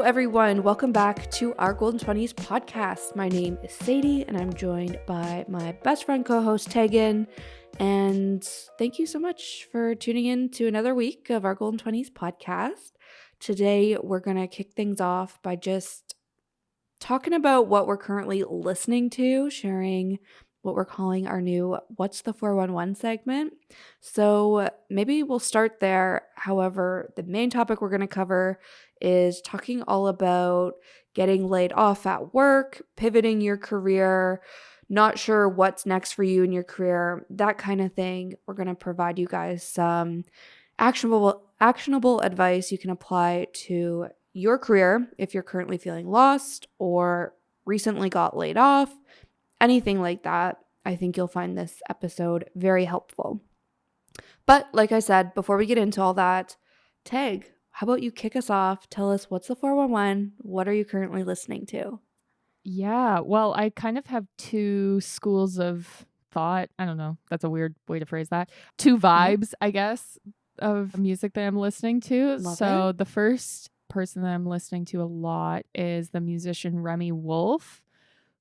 everyone. Welcome back to our Golden 20s podcast. My name is Sadie, and I'm joined by my best friend co-host, Tegan. And thank you so much for tuning in to another week of our Golden 20s podcast. Today, we're going to kick things off by just talking about what we're currently listening to, sharing what we're calling our new What's the 411 segment. So maybe we'll start there. However, the main topic we're going to cover is talking all about getting laid off at work, pivoting your career, not sure what's next for you in your career, that kind of thing. We're going to provide you guys some actionable advice you can apply to your career if you're currently feeling lost or recently got laid off, anything like that. I think you'll find this episode very helpful. But like I said, before we get into all that, Tag, how about you kick us off? Tell us what's the 411? What are you currently listening to? Yeah, well, I kind of have two schools of thought. I don't know. That's a weird way to phrase that. Two vibes, I guess, of music that I'm listening to. Love it. The first person that I'm listening to a lot is the musician Remy Wolf,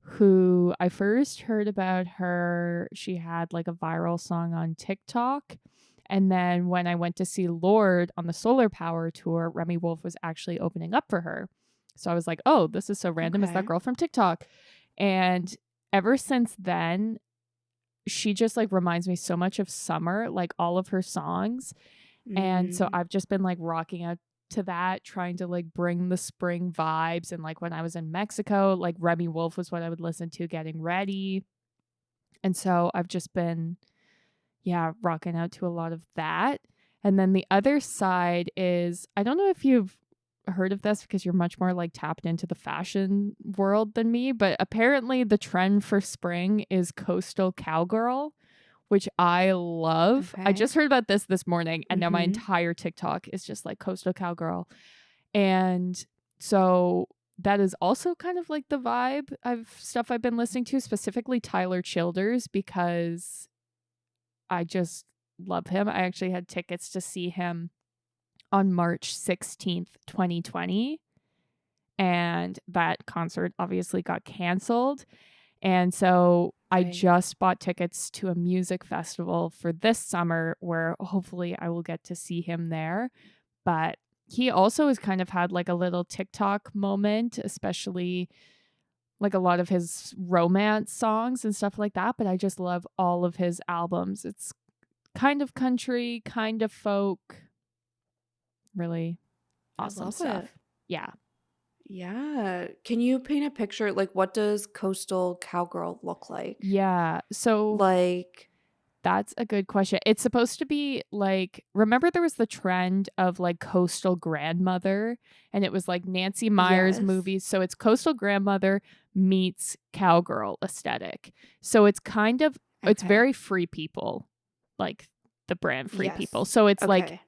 who I first heard about her. She had like a viral song on TikTok. And then when I went to see Lorde on the Solar Power tour, Remy Wolf was actually opening up for her. So I was like, oh, this is so random. It's that girl from TikTok. And ever since then, she just like reminds me so much of summer, like all of her songs. And so I've just been like rocking out to that, trying to like bring the spring vibes. And like when I was in Mexico, like Remy Wolf was what I would listen to getting ready. And so I've just been, rocking out to a lot of that. And then the other side is, I don't know if you've heard of this because you're much more like tapped into the fashion world than me, but apparently the trend for spring is coastal cowgirl, which I love. Okay. I just heard about this morning, and now my entire TikTok is just like coastal cowgirl. And so that is also kind of like the vibe of stuff I've been listening to, specifically Tyler Childers, because I just love him. I actually had tickets to see him on March 16th, 2020. And that concert obviously got canceled. And so I just bought tickets to a music festival for this summer where hopefully I will get to see him there. But he also has kind of had like a little TikTok moment, especially like a lot of his romance songs and stuff like that. But I just love all of his albums. It's kind of country, kind of folk. Really awesome stuff. Yeah. Can you paint a picture? Like, what does coastal cowgirl look like? Yeah. So like, that's a good question. It's supposed to be like, remember there was the trend of like coastal grandmother, and it was like Nancy Meyers movies. So it's coastal grandmother meets cowgirl aesthetic. So it's kind of, it's very Free People, like the brand Free People. So it's like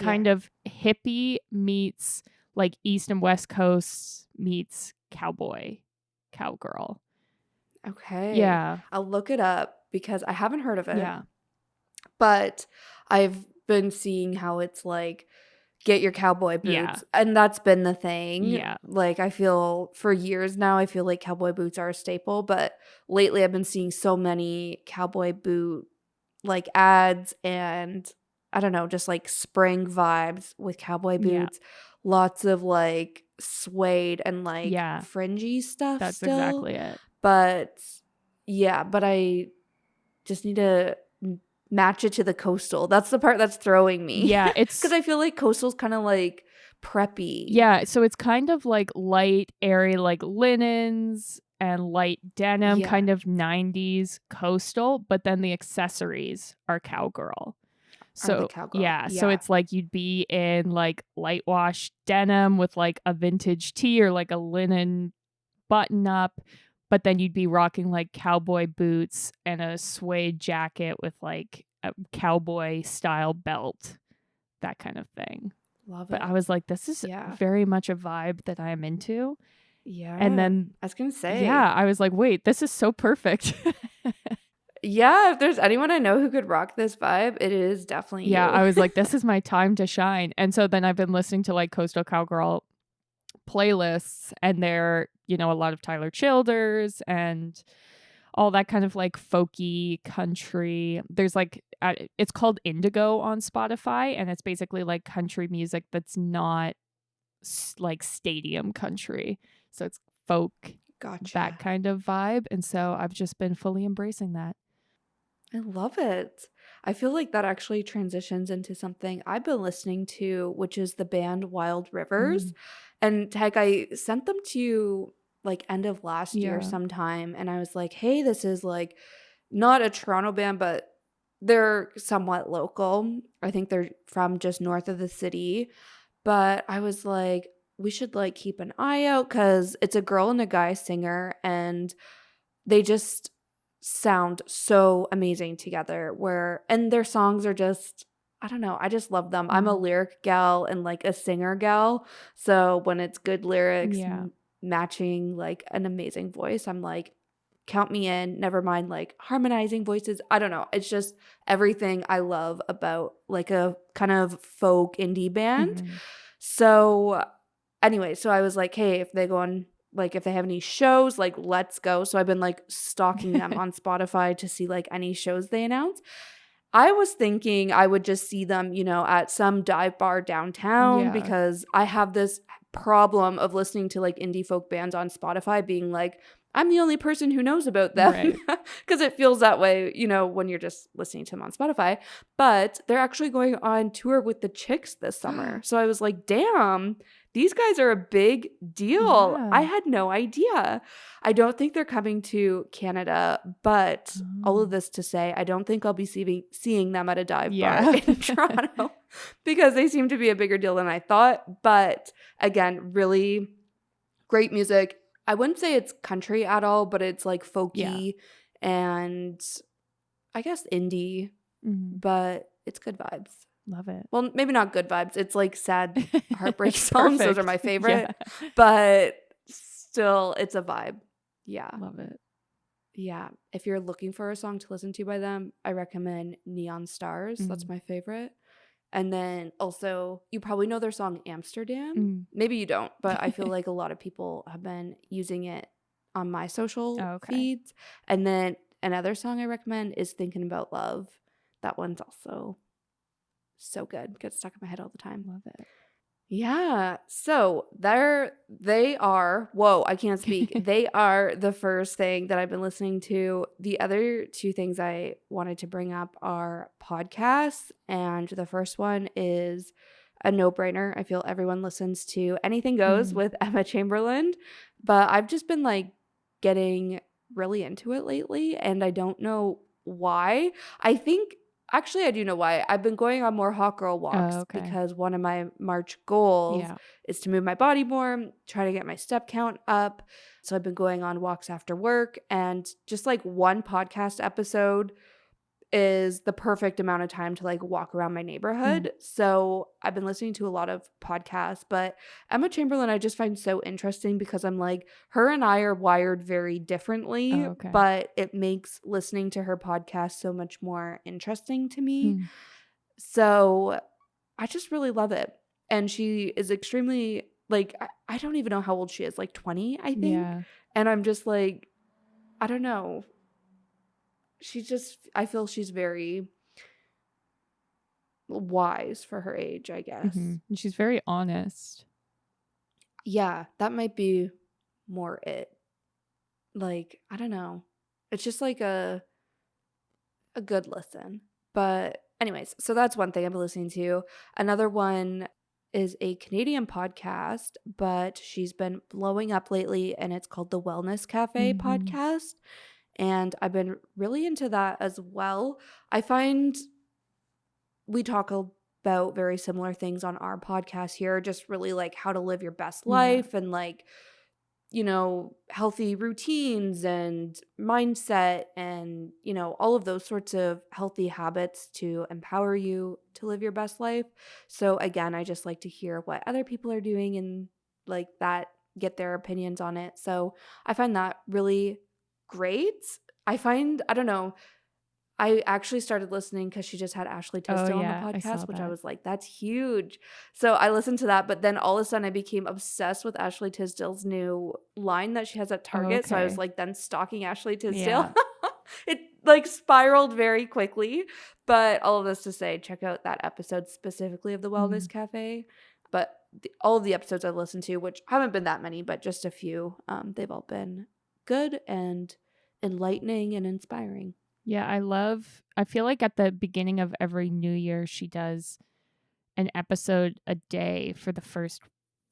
kind of hippie meets like East and West Coast meets cowgirl. Okay. Yeah. I'll look it up because I haven't heard of it. Yeah. But I've been seeing how it's like get your cowboy boots. Yeah. And that's been the thing. Yeah. Like I feel for years now, I feel like cowboy boots are a staple. But lately I've been seeing so many cowboy boot like ads and I don't know, just like spring vibes with cowboy boots. Lots of like suede and like fringy stuff. That's still. Exactly it. But I just need to match it to the coastal. That's the part that's throwing me. Yeah, it's because I feel like coastal's kind of like preppy. Yeah, so it's kind of like light, airy, like linens and light denim, kind of 90s coastal, but then the accessories are cowgirl. So so it's like you'd be in like light wash denim with like a vintage tee or like a linen button up, but then you'd be rocking like cowboy boots and a suede jacket with like a cowboy style belt, that kind of thing. Love it. But I was like, this is very much a vibe that I am into. Yeah. And then I was gonna say, I was like, wait, this is so perfect. Yeah, if there's anyone I know who could rock this vibe, it is definitely you. I was like, this is my time to shine. And so then I've been listening to like Coastal Cowgirl playlists, and they're, you know, a lot of Tyler Childers and all that kind of like folky country. There's like it's called Indigo on Spotify, and it's basically like country music that's not like stadium country. So it's folk, Gotcha. that kind of vibe. And so I've just been fully embracing that. I love it. I feel like that actually transitions into something I've been listening to, which is the band Wild Rivers. And Tag, I sent them to you like end of last year Yeah. sometime. And I was like, hey, this is like not a Toronto band, but they're somewhat local. I think they're from just north of the city. But I was like, we should like keep an eye out because it's a girl and a guy singer, and they just sound so amazing together. And their songs are just, I don't know, I just love them. I'm a lyric gal and like a singer gal. So when it's good lyrics Yeah. matching like an amazing voice, I'm like, count me in. Never mind like harmonizing voices. I don't know. It's just everything I love about like a kind of folk indie band. So anyway, so I was like, hey, if they go on, like if they have any shows, like let's go. So I've been like stalking them on Spotify to see like any shows they announce. I was thinking I would just see them, you know, at some dive bar downtown Yeah. because I have this problem of listening to like indie folk bands on Spotify being like, I'm the only person who knows about them Right. because it feels that way, you know, when you're just listening to them on Spotify. But they're actually going on tour with the Chicks this summer. So I was like, damn, these guys are a big deal. Yeah. I had no idea. I don't think they're coming to Canada, but all of this to say, I don't think I'll be seeing them at a dive bar in Toronto because they seem to be a bigger deal than I thought. But again, really great music. I wouldn't say it's country at all, but it's like folky and I guess indie, but it's good vibes. Love it. Well, maybe not good vibes. It's like sad heartbreak songs. Those are my favorite. Yeah. But still, it's a vibe. Yeah. Love it. Yeah. If you're looking for a song to listen to by them, I recommend Neon Stars. That's my favorite. And then also, you probably know their song Amsterdam. Maybe you don't, but I feel like a lot of people have been using it on my social feeds. And then another song I recommend is Thinking About Love. That one's also so good. Gets stuck in my head all the time. Love it. Yeah. So they are, whoa, I can't speak. They are the first thing that I've been listening to. The other two things I wanted to bring up are podcasts. And the first one is a no-brainer. I feel everyone listens to Anything Goes with Emma Chamberlain. But I've just been like getting really into it lately. And I don't know why. Actually, I do know why. I've been going on more hot girl walks because one of my March goals is to move my body more, try to get my step count up. So I've been going on walks after work, and just like one podcast episode is the perfect amount of time to like walk around my neighborhood. So I've been listening to a lot of podcasts, but Emma Chamberlain I just find so interesting because I'm like, her and I are wired very differently, but it makes listening to her podcast so much more interesting to me. So I just really love it. And she is extremely like, I don't even know how old she is, like 20, I think. Yeah. And I'm just like, I don't know. I feel she's very wise for her age, I guess. And she's very honest. Yeah, that might be more it. Like, I don't know. It's just like a good listen. But anyways, so that's one thing I've been listening to. Another one is a Canadian podcast, but she's been blowing up lately, and it's called the Wellness Cafe podcast. And I've been really into that as well. I find we talk about very similar things on our podcast here, just really like how to live your best life and like, you know, healthy routines and mindset and, you know, all of those sorts of healthy habits to empower you to live your best life. So again, I just like to hear what other people are doing and like that, get their opinions on it. So I find that really great. I don't know, I actually started listening because she just had Ashley Oh, Tisdale on the yeah, I saw podcast, which I that. was like, that's huge. So I listened to that, but then all of a sudden I became obsessed with Ashley Tisdale's new line that she has at Oh, Target. So I was okay. like then stalking Ashley Tisdale. Yeah. It like spiraled very quickly. But all of this to say, check out that episode specifically of the Wellness Mhm. Cafe. But all of the episodes I've listened to, which haven't been that many, but just a few, they've all been good and enlightening and inspiring. Yeah, I feel like at the beginning of every new year, she does an episode a day for the first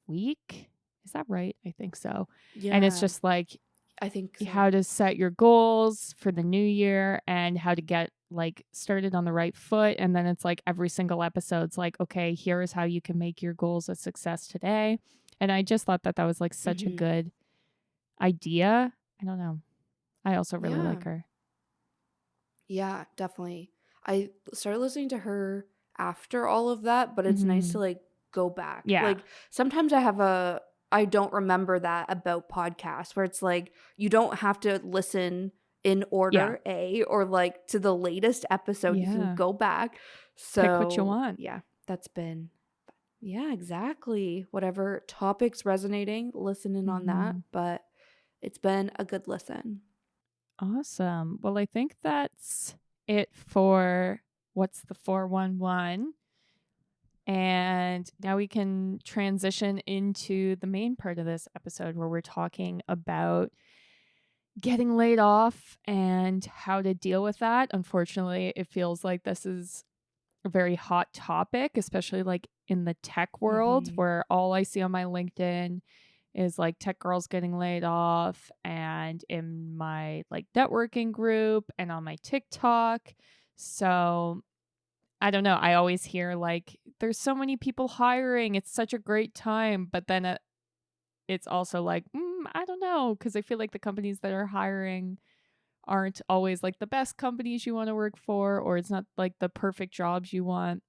week. Is that right? I think so. And it's Yeah, just like I think so. how to set your goals for the new year and how to get like started on the right foot. And then it's like every single episode's like, okay, here is how you can make your goals a success today. And I just thought that that was like such a Mhm. good idea. I don't know. I also really Yeah. like her. Yeah, definitely. I started listening to her after all of that, but it's nice to Hmm. like go back. Yeah. Like sometimes I don't remember that about podcasts where it's like you don't have to listen in Yeah. order A or like to the latest episode. You can Yeah. go back. Pick what you So, want. yeah, that's been yeah, exactly. Whatever topics resonating, listen in on that, Hmm. but it's been a good listen. Awesome. Well, I think that's it for What's the 411. And now we can transition into the main part of this episode where we're talking about getting laid off and how to deal with that. Unfortunately, it feels like this is a very hot topic, especially like in the tech world Mhm. where all I see on my LinkedIn is like tech girls getting laid off, and in my like networking group and on my TikTok. So I don't know. I always hear like there's so many people hiring. It's such a great time. But then it's also like, I don't know. Cause I feel like the companies that are hiring aren't always like the best companies you want to work for, or it's not like the perfect jobs you want.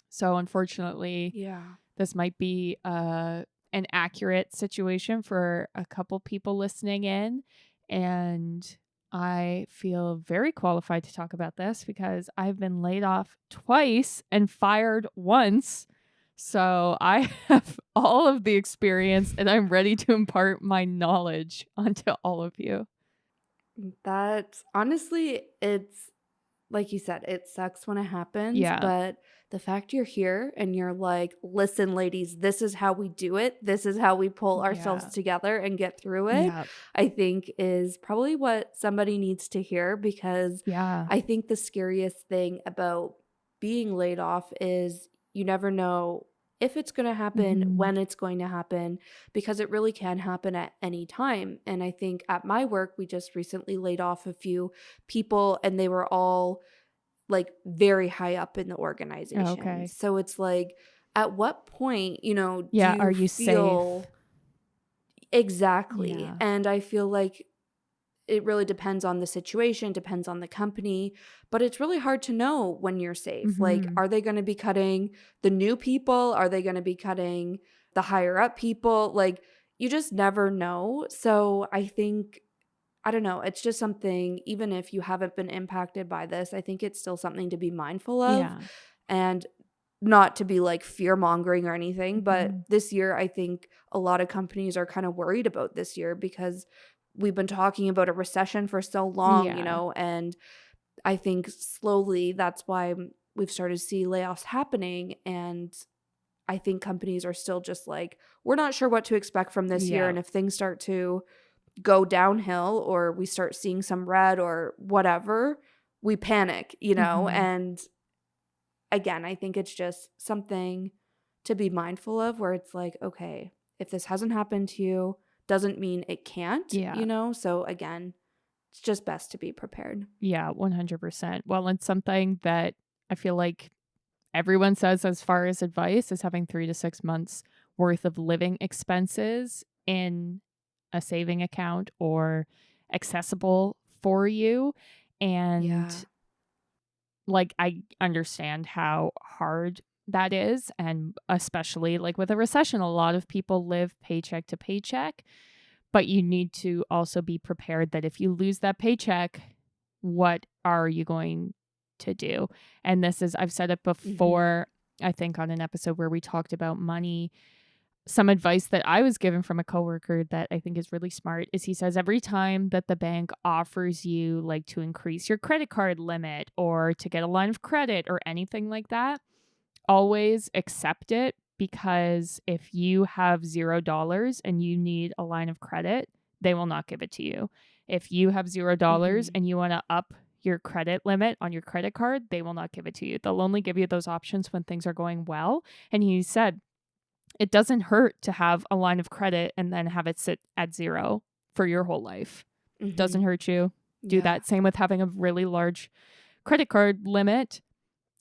So unfortunately, Yeah. this might be an accurate situation for a couple people listening in. And I feel very qualified to talk about this because I've been laid off twice and fired once. So I have all of the experience and I'm ready to impart my knowledge onto all of you. That honestly, it's like you said, it sucks when it happens, Yeah. but the fact you're here and you're like, listen, ladies, this is how we do it. This is how we pull ourselves Yeah. together and get through it, Yeah. I think is probably what somebody needs to hear because Yeah. I think the scariest thing about being laid off is you never know if it's going to happen, Hmm. when it's going to happen, because it really can happen at any time. And I think at my work, we just recently laid off a few people and they were all like very high up in the organization. Okay. So it's like, at what point, do Yeah. Are you you safe? feel exactly? Yeah. And I feel like it really depends on the situation, depends on the company, but it's really hard to know when you're safe. Like, Hmm. are they going to be cutting the new people? Are they going to be cutting the higher up people? Like, you just never know. So I think I don't know. It's just something, even if you haven't been impacted by this, I think it's still something to be mindful of Yeah. and not to be like fear mongering or anything. But Mhm. this year, I think a lot of companies are kind of worried about this year because we've been talking about a recession for so long, Yeah. and I think slowly that's why we've started to see layoffs happening. And I think companies are still just like, we're not sure what to expect from this year. Yeah. And if things start to go downhill or we start seeing some red or whatever, we panic, Mhm. and again, I think it's just something to be mindful of where it's like, okay, if this hasn't happened to you, doesn't mean it can't, Yeah. So again, it's just best to be prepared. Yeah, 100%. Well, it's something that I feel like everyone says as far as advice is having 3 to 6 months worth of living expenses in a saving account or accessible for you. And Yeah. like I understand how hard that is, and especially like with a recession a lot of people live paycheck to paycheck, but you need to also be prepared that if you lose that paycheck, what are you going to do? And this is, I've said it Mm-hmm. before, I think on an episode where we talked about money. Some advice that I was given from a coworker that I think is really smart is he says every time that the bank offers you like to increase your credit card limit or to get a line of credit or anything like that, always accept it, because if you have $0 and you need a line of credit, they will not give it to you. If you have $0 Mm-hmm. and you want to up your credit limit on your credit card, they will not give it to you. They'll only give you those options when things are going well. And he said it doesn't hurt to have a line of credit and then have it sit at 0 for your whole life. Mm-hmm. Doesn't hurt you. Do Yeah. that. Same with having a really large credit card limit.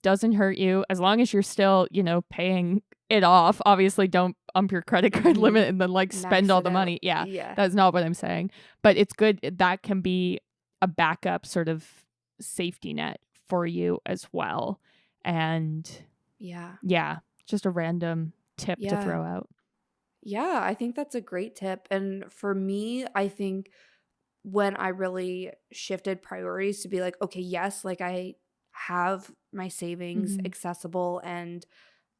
Doesn't hurt you as long as you're still, paying it off. Obviously, don't ump your credit card Mm-hmm. limit and then like spend Max all it the out. money. Yeah, Yeah. that's not what I'm saying. But it's good. That can be a backup sort of safety net for you as well. And Yeah. yeah, just a random tip to Yeah. throw out. Yeah, I think that's a great tip. And for me, I think when I really shifted priorities to be like, okay, yes, like I have my savings Mm-hmm. accessible and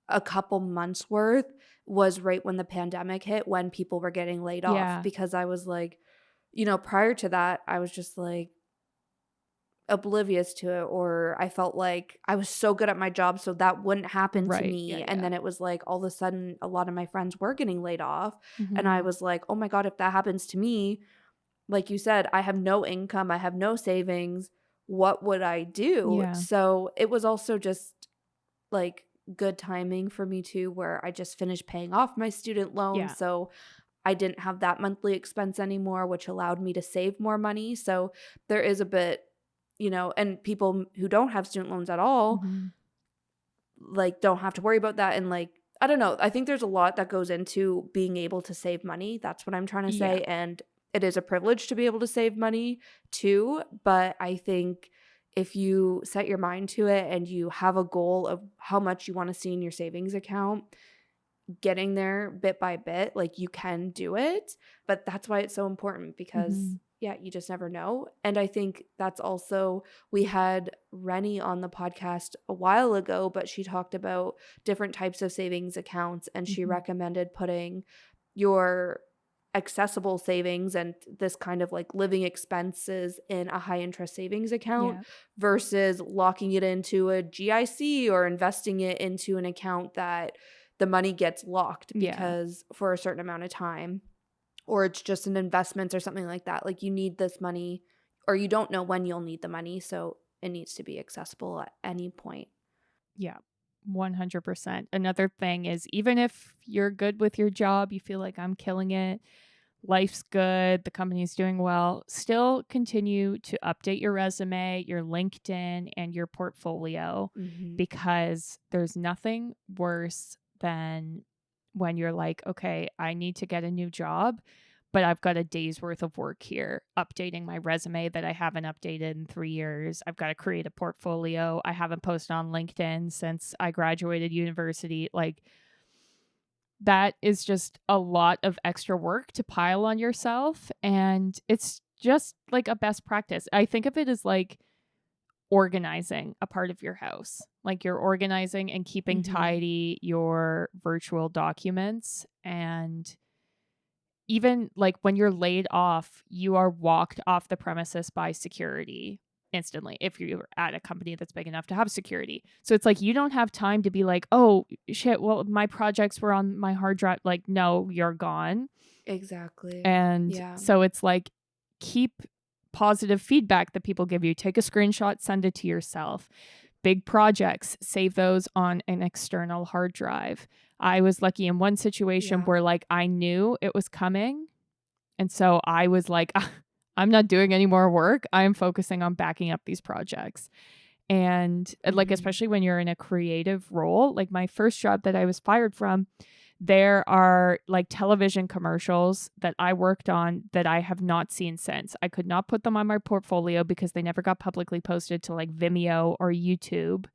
a couple months worth was right when the pandemic hit, when people were getting laid off. Yeah. Because I was like, prior to that, I was just like oblivious to it, or I felt like I was so good at my job, so that wouldn't happen to Right. Yeah. me. And Yeah. then it was like all of a sudden, a lot of my friends were getting laid off. And I Mm-hmm. was like, oh my God, if that happens to me, like you said, I have no income, I have no savings. What would I do? Yeah. So it was also just like good timing for me too, where I just finished paying off my student loan. Yeah. So I didn't have that monthly expense anymore, which allowed me to save more money. So there is a bit, and people who don't have student loans at all, Mm-hmm. like, don't have to worry about that. And like, I don't know. I think there's a lot that goes into being able to save money. That's what I'm trying to Yeah. say. And it is a privilege to be able to save money too. But I think if you set your mind to it and you have a goal of how much you want to see in your savings account, getting there bit by bit, like you can do it. But that's why it's so important Mm-hmm. because yeah, you just never know. And I think that's also, we had Rennie on the podcast a while ago, but she talked about different types of savings accounts and she Mm-hmm. recommended putting your accessible savings and this kind of like living expenses in a high interest savings account Yeah. versus locking it into a GIC or investing it into an account that the money gets locked Yeah. because for a certain amount of time, or it's just an investment or something like that. Like you need this money or you don't know when you'll need the money, so it needs to be accessible at any point. Yeah. 100%. Another thing is, even if you're good with your job, you feel like I'm killing it, life's good, the company's doing well, still continue to update your resume, your LinkedIn, and your portfolio, Mm-hmm. because there's nothing worse than when you're like, okay, I need to get a new job, but I've got a day's worth of work here updating my resume that I haven't updated in 3 years. I've got to create a portfolio. I haven't posted on LinkedIn since I graduated university. Like, that is just a lot of extra work to pile on yourself. And it's just like a best practice. I think of it as like organizing a part of your house. Like you're organizing and keeping Mm-hmm. tidy your virtual documents. And even like when you're laid off, you are walked off the premises by security instantly if you're at a company that's big enough to have security. So it's like you don't have time to be like, oh shit, well, my projects were on my hard drive. Like, no, you're gone. Exactly. And Yeah. so it's like, keep positive feedback that people give you. Take a screenshot, send it to yourself. Big projects, save those on an external hard drive. I was lucky in one situation Yeah. where like I knew it was coming. And so I was like, I'm not doing any more work. I'm focusing on backing up these projects. And like, Mm-hmm. especially when you're in a creative role, like my first job that I was fired from, there are like television commercials that I worked on that I have not seen since. I could not put them on my portfolio because they never got publicly posted to like Vimeo or YouTube.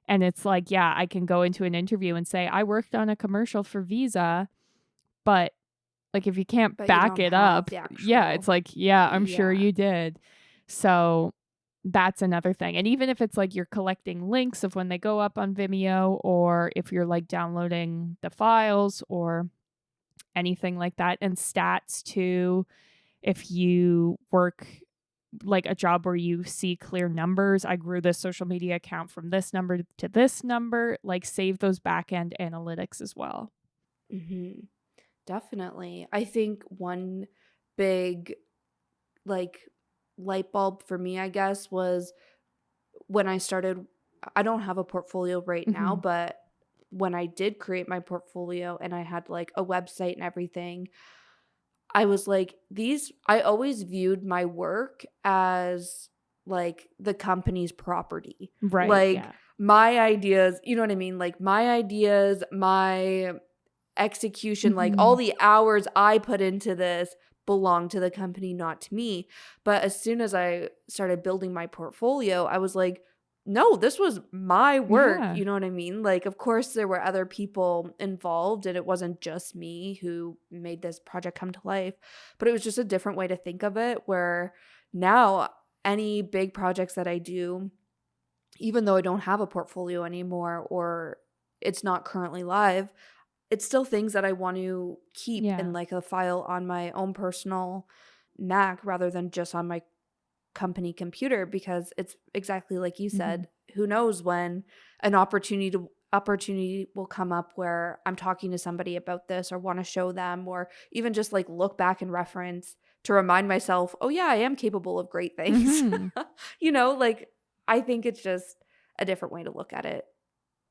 And it's like, yeah, I can go into an interview and say, I worked on a commercial for Visa, but like if you can't But you back don't it have up, the yeah, it's actual. like, yeah, I'm sure Yeah. you did. So that's another thing. And even if it's like you're collecting links of when they go up on Vimeo, or if you're like downloading the files or anything like that, and stats too, if you work like a job where you see clear numbers, I grew this social media account from this number to this number, like save those back end analytics as well. Mm-hmm. Definitely. I think one big like light bulb for me, I guess, was when I started. I don't have a portfolio right now, Mm-hmm. but when I did create my portfolio and I had like a website and everything, I was like, I always viewed my work as like the company's property. Right. Like Yeah. my ideas, you know what I mean? Like my ideas, my execution, like Mm-hmm. all the hours I put into this belong to the company, not to me. But as soon as I started building my portfolio, I was like, no, this was my work. Yeah. You know what I mean? Like, of course, there were other people involved, and it wasn't just me who made this project come to life, but it was just a different way to think of it. Where now, any big projects that I do, even though I don't have a portfolio anymore or it's not currently live, it's still things that I want to keep in Yeah. like a file on my own personal Mac rather than just on my company computer, because it's exactly like you Mm-hmm. said. Who knows when an opportunity will come up where I'm talking to somebody about this or want to show them, or even just like look back and reference to remind myself, oh yeah, I am capable of great things. Mm-hmm. Like I think it's just a different way to look at it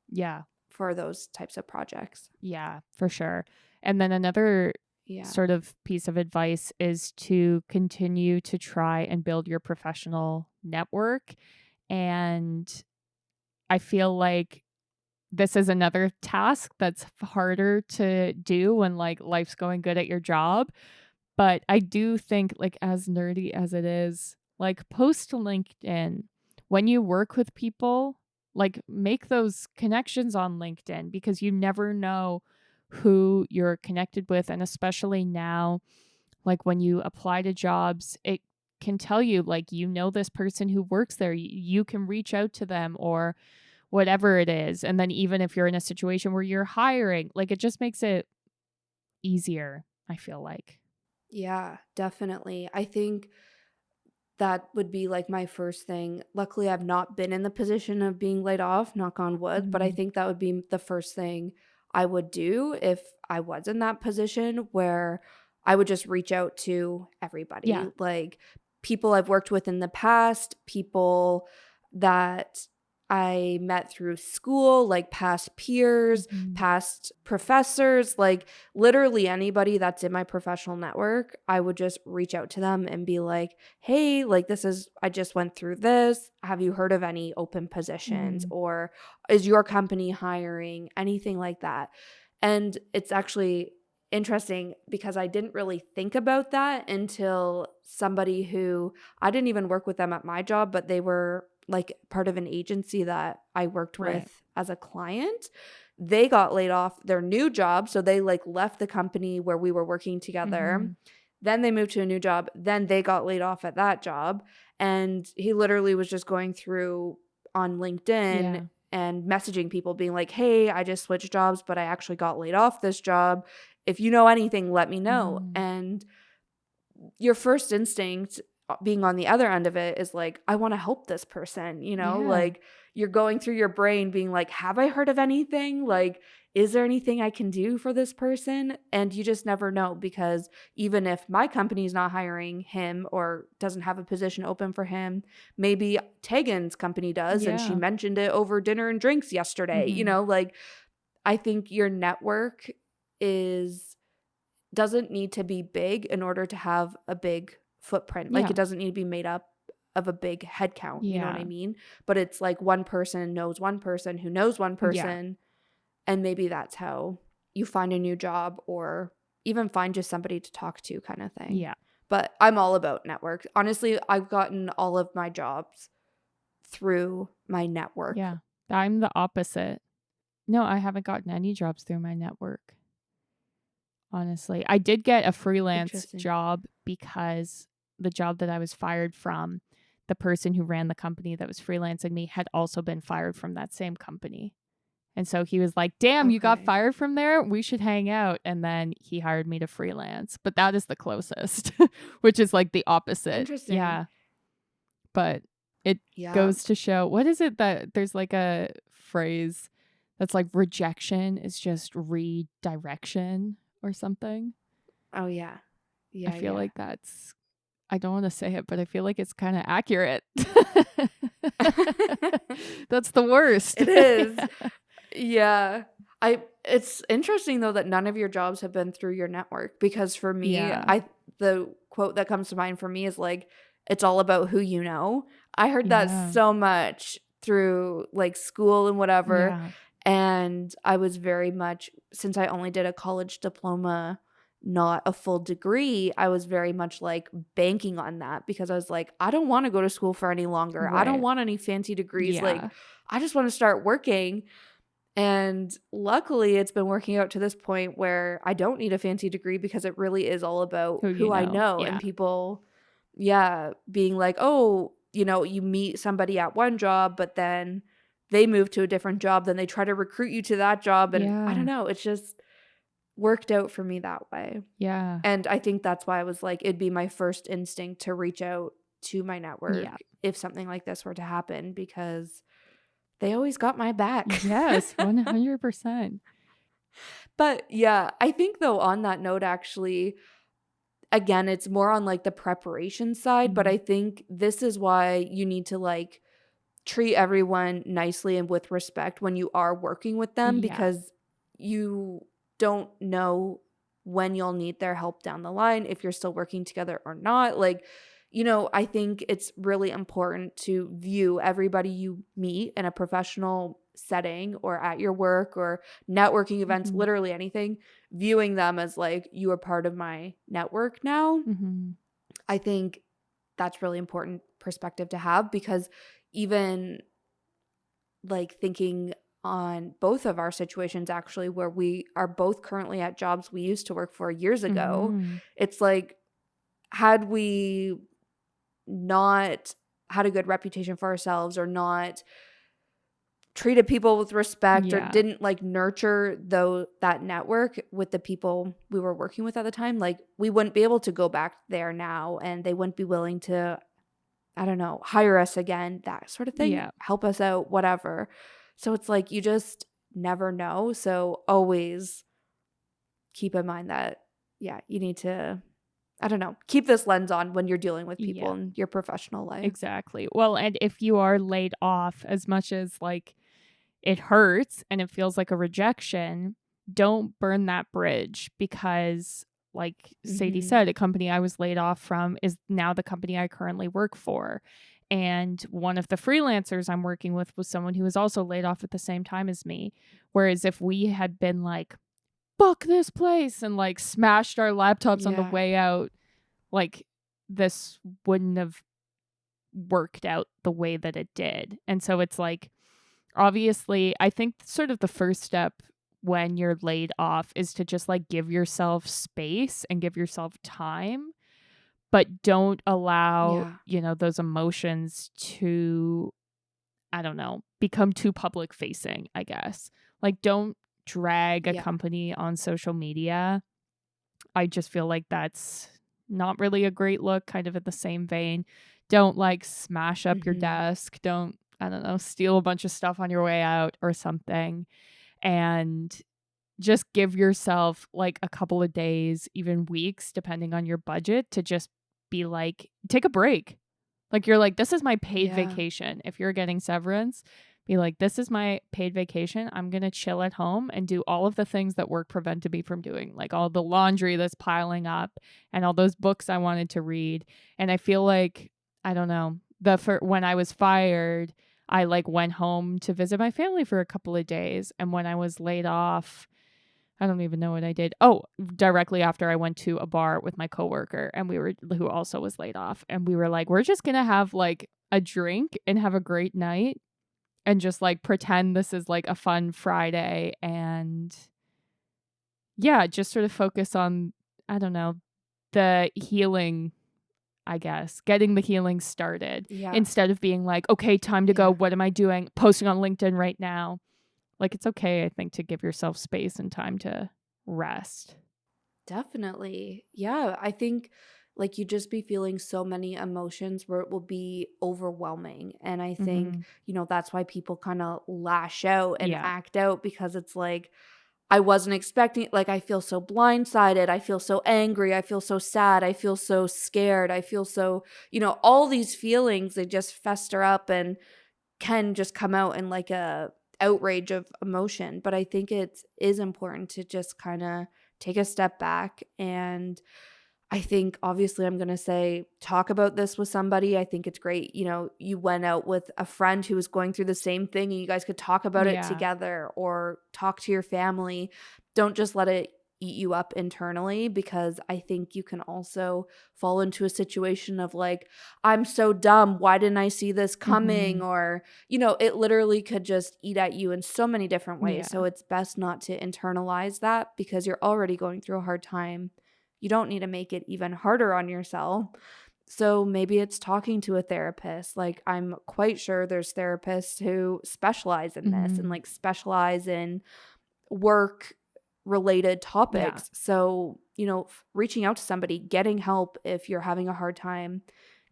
Yeah. for those types of projects. Yeah, for sure. And then another Yeah. sort of piece of advice is to continue to try and build your professional network. And I feel like this is another task that's harder to do when like life's going good at your job. But I do think, like, as nerdy as it is, like, post to LinkedIn when you work with people, like, make those connections on LinkedIn, because you never know who you're connected with. And especially now, like, when you apply to jobs, it can tell you, like, this person who works there, you can reach out to them or whatever it is. And then even if you're in a situation where you're hiring, like, it just makes it easier, I feel like. Yeah, definitely. I think that would be like my first thing. Luckily, I've not been in the position of being laid off, knock on wood, but I Mhm. think that would be the first thing I would do if I was in that position, where I would just reach out to everybody, Yeah. like people I've worked with in the past, people that I met through school, like past peers, Mhm. past professors, like literally anybody that's in my professional network. I would just reach out to them and be like, hey, like I just went through this. Have you heard of any open positions? Mhm. Or is your company hiring? Anything like that. And it's actually interesting because I didn't really think about that until somebody who I didn't even work with them at my job, but they were like part of an agency that I worked Right. with as a client. They got laid off their new job. So they like left the company where we were working together. Mhm. Then they moved to a new job. Then they got laid off at that job. And he literally was just going through on LinkedIn Yeah. and messaging people being like, hey, I just switched jobs, but I actually got laid off this job. If you know anything, let me know. Mhm. And your first instinct, being on the other end of it, is like, I want to help this person, Yeah. like you're going through your brain being like, have I heard of anything? Like, is there anything I can do for this person? And you just never know, because even if my company's not hiring him or doesn't have a position open for him, maybe Tegan's company does. And she Yeah. mentioned it over dinner and drinks yesterday, Mhm. like I think your network is doesn't need to be big in order to have a big footprint. Like Yeah. it doesn't need to be made up of a big head count, you know what I Yeah. mean? But it's like one person knows one person who knows one Yeah. person, and maybe that's how you find a new job or even find just somebody to talk to, kind of thing. Yeah. But I'm all about network. Honestly, I've gotten all of my jobs through my network. Yeah. I'm the opposite. No, I haven't gotten any jobs through my network, honestly. I did get a freelance Interesting. job because the job that I was fired from, the person who ran the company that was freelancing me had also been fired from that same company. And so he was like, damn, you got Okay. fired from there? We should hang out. And then he hired me to freelance. But that is the closest, which is like the opposite. Interesting. Yeah. But it Yeah. goes to show, what is it that there's like a phrase that's like rejection is just redirection or something? Oh, yeah. I Yeah, feel yeah. like that's, I don't want to say it, but I feel like it's kind of accurate. That's the worst. It is. Yeah. It's interesting though that none of your jobs have been through your network, because for me, Yeah. the quote that comes to mind for me is like, it's all about who you know. I heard that Yeah. so much through like school and whatever. Yeah. And I was very much, since I only did a college diploma, not a full degree, I was very much like banking on that, because I was like, I don't want to go to school for any longer. I don't Right. want any fancy degrees. Like, Yeah. I just want to start working. And luckily, it's been working out to this point where I don't need a fancy degree, because it really is all about Who you who I know. know and Yeah. people, yeah, being like, oh, you meet somebody at one job, but then they move to a different job, then they try to recruit you to that job. And I don't Yeah. know, it's just worked out for me that way. Yeah. And I think that's why I was like, it'd be my first instinct to reach out to my Yeah. network if something like this were to happen, because they always got my back. Yes. 100%. But yeah, I think though, on that note, actually, again, it's more on like the preparation side, but I think this is why you need to like treat everyone nicely and with respect when you are working with them, Yeah. because you don't know when you'll need their help down the line, if you're still working together or not. Like, I think it's really important to view everybody you meet in a professional setting or at your work or networking events, Mm-hmm. literally anything, viewing them as like, you are part of my network now. Mm-hmm. I think that's really important perspective to have, because even like thinking on both of our situations, actually, where we are both currently at jobs we used to work for years ago, Mm-hmm. it's like, had we not had a good reputation for ourselves, or not treated people with respect, or Yeah. didn't like nurture that network with the people we were working with at the time, like we wouldn't be able to go back there now, and they wouldn't be willing to, I don't know, hire us again, that sort of thing, Yeah. help us out, whatever. So it's like, you just never know. So always keep in mind that, yeah, you need to, I don't know, keep this lens on when you're dealing with people Yeah. in your professional life. Exactly. Well, and if you are laid off, as much as like it hurts and it feels like a rejection, don't burn that bridge, because like Sadie Mm-hmm. said, a company I was laid off from is now the company I currently work for. And one of the freelancers I'm working with was someone who was also laid off at the same time as me. Whereas if we had been like, book this place, and like smashed our laptops on the Yeah. way out, like this wouldn't have worked out the way that it did. And so it's like, obviously, I think sort of the first step when you're laid off is to just like give yourself space and give yourself time, but don't allow, Yeah. those emotions to, I don't know, become too public facing, I guess. Like, don't drag a Yeah. company on social media. I just feel like that's not really a great look, kind of in the same vein. Don't like smash up your Mm-hmm. desk. Don't, I don't know, steal a bunch of stuff on your way out or something. And just give yourself like a couple of days, even weeks, depending on your budget, to just be like, take a break. Like, you're like, this is my paid Yeah. vacation. If you're getting severance, be like, this is my paid vacation. I'm going to chill at home and do all of the things that work prevented me from doing, like all the laundry that's piling up and all those books I wanted to read. And I feel like, I don't know, when I was fired, I like went home to visit my family for a couple of days. And when I was laid off, I don't even know what I did. Oh, directly after, I went to a bar with my coworker, and who also was laid off. And we were like, we're just going to have like a drink and have a great night and just like pretend this is like a fun Friday. And yeah, just sort of focus on, I don't know, the healing I guess, getting the healing started Yeah. instead of being like, okay, time to go. What am I doing? Posting on LinkedIn right now. Like, it's okay, I think, to give yourself space and time to rest. Definitely. Yeah. I think like you just be feeling so many emotions where it will be overwhelming. And I think, Mhm. that's why people kind of lash out and Yeah. act out because it's like, I wasn't expecting, like, I feel so blindsided. I feel so angry. I feel so sad. I feel so scared. I feel so, all these feelings, they just fester up and can just come out in like a outrage of emotion. But I think it is important to just kind of take a step back. And I think obviously I'm going to say talk about this with somebody. I think it's great. You went out with a friend who was going through the same thing and you guys could talk about it Yeah. together or talk to your family. Don't just let it eat you up internally, because I think you can also fall into a situation of like, I'm so dumb. Why didn't I see this coming? Mhm. Or, it literally could just eat at you in so many different ways. Yeah. So it's best not to internalize that because you're already going through a hard time. You don't need to make it even harder on yourself. So maybe it's talking to a therapist. Like, I'm quite sure there's therapists who specialize in this and Mhm. like specialize in work related Yeah. topics. So, reaching out to somebody, getting help if you're having a hard time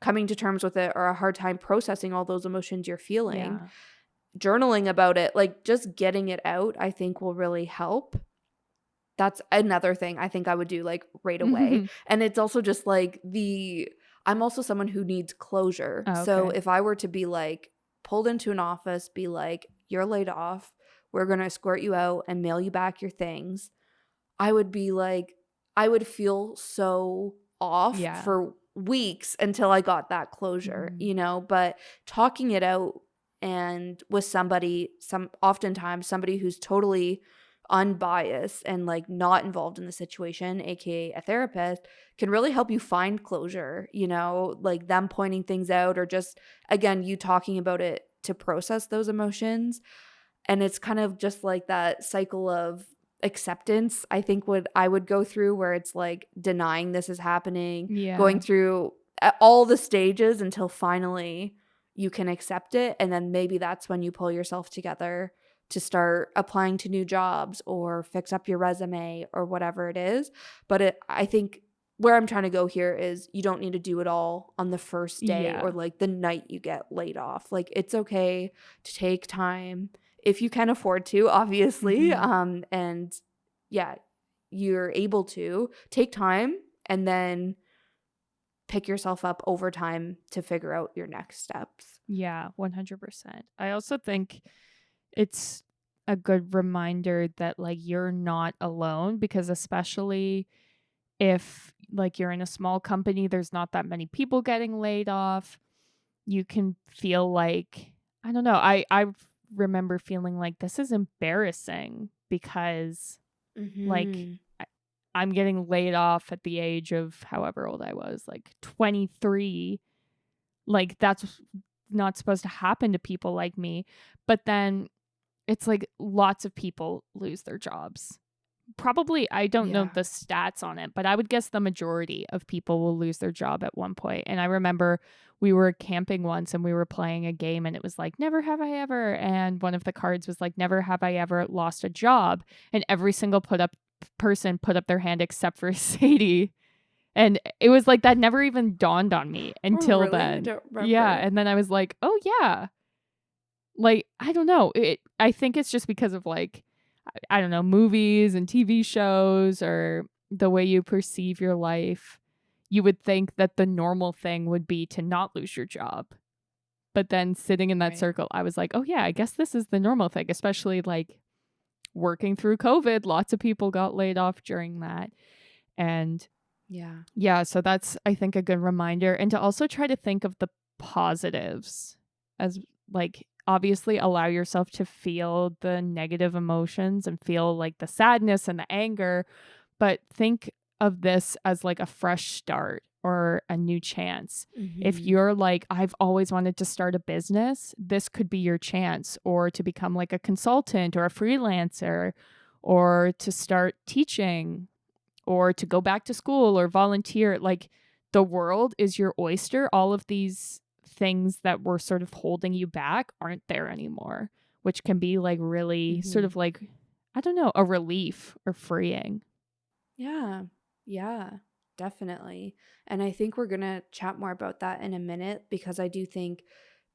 coming to terms with it or a hard time processing all those emotions you're feeling, Yeah. journaling about it, like just getting it out, I think will really help. That's another thing I think I would do like right away. And it's also just like I'm also someone who needs closure. Oh, So okay. if I were to be like pulled into an office, be like, you're laid off, we're going to escort you out and mail you back your things, I would be like, I would feel so off Yeah. for weeks until I got that closure, Mhm. but talking it out and with somebody, oftentimes somebody who's totally unbiased and like not involved in the situation, aka a therapist, can really help you find closure, like them pointing things out or just again you talking about it to process those emotions. And it's kind of just like that cycle of acceptance, I think, what I would go through, where it's like denying this is happening, going Yeah. through all the stages until finally you can accept it. And then maybe that's when you pull yourself together to start applying to new jobs or fix up your resume or whatever it is. But I think where I'm trying to go here is you don't need to do it all on the first day or Yeah. like the night you get laid off. Like, it's okay to take time if you can afford to, obviously. Mhm. And yeah, you're able to take time and then pick yourself up over time to figure out your next steps. Yeah, 100%. I also think it's a good reminder that like you're not alone, because especially if like you're in a small company, there's not that many people getting laid off. You can feel like, I don't know, I remember feeling like this is embarrassing because like Mm-hmm. I- I'm getting laid off at the age of however old I was, like 23. Like that's not supposed to happen to people like me. But then it's like lots of people lose their jobs. Probably, I don't know Yeah. the stats on it, but I would guess the majority of people will lose their job at one point. And I remember we were camping once and we were playing a game and it was like, never have I ever. And one of the cards was like, never have I ever lost a job. And every single person put up their hand except for Sadie. And it was like that never even dawned on me Oh, until really? I then. don't Yeah. remember. And then I was like, oh, yeah. Like, I don't know. I think it's just because of like, I don't know, movies and TV shows or the way you perceive your life. You would think that the normal thing would be to not lose your job. But then sitting in that Right. circle, I was like, oh, yeah, I guess this is the normal thing, especially like working through COVID. Lots of people got laid off during that. And Yeah. yeah, so that's, I think, a good reminder. And to also try to think of the positives, as like, obviously allow yourself to feel the negative emotions and feel like the sadness and the anger, but think of this as like a fresh start or a new chance. If Mm-hmm. you're like, I've always wanted to start a business, this could be your chance, or to become like a consultant or a freelancer, or to start teaching, or to go back to school or volunteer. Like, the world is your oyster, all of these things that were sort of holding you back aren't there anymore, which can be like really sort Mhm. of like, I don't know, a relief or freeing. Yeah. Yeah, definitely. And I think we're going to chat more about that in a minute because I do think